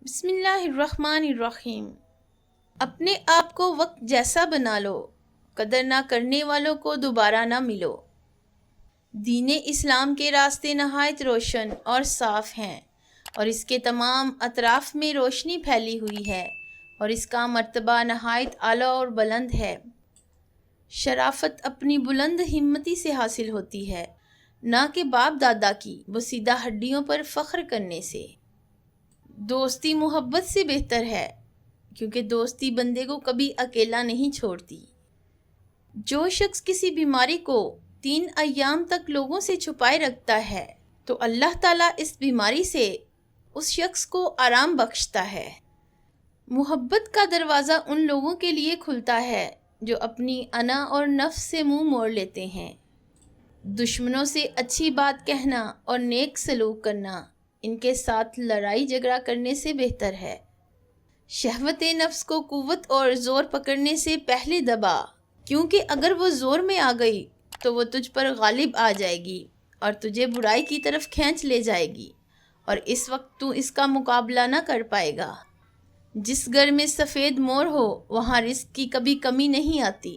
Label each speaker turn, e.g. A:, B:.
A: بسم اللہ الرحمن الرحیم۔ اپنے آپ کو وقت جیسا بنا لو، قدر نہ کرنے والوں کو دوبارہ نہ ملو۔ دین اسلام کے راستے نہایت روشن اور صاف ہیں، اور اس کے تمام اطراف میں روشنی پھیلی ہوئی ہے، اور اس کا مرتبہ نہایت اعلیٰ اور بلند ہے۔ شرافت اپنی بلند ہمتی سے حاصل ہوتی ہے، نہ کہ باپ دادا کی بسیدہ ہڈیوں پر فخر کرنے سے۔ دوستی محبت سے بہتر ہے، کیونکہ دوستی بندے کو کبھی اکیلا نہیں چھوڑتی۔ جو شخص کسی بیماری کو 3 ایام تک لوگوں سے چھپائے رکھتا ہے تو اللہ تعالیٰ اس بیماری سے اس شخص کو آرام بخشتا ہے۔ محبت کا دروازہ ان لوگوں کے لیے کھلتا ہے جو اپنی انا اور نفس سے منہ موڑ لیتے ہیں۔ دشمنوں سے اچھی بات کہنا اور نیک سلوک کرنا ان کے ساتھ لڑائی جھگڑا کرنے سے بہتر ہے۔ شہوت نفس کو قوت اور زور پکڑنے سے پہلے دبا، کیونکہ اگر وہ زور میں آ گئی تو وہ تجھ پر غالب آ جائے گی اور تجھے برائی کی طرف کھینچ لے جائے گی، اور اس وقت تو اس کا مقابلہ نہ کر پائے گا۔ جس گھر میں سفید مور ہو وہاں رزق کی کبھی کمی نہیں آتی۔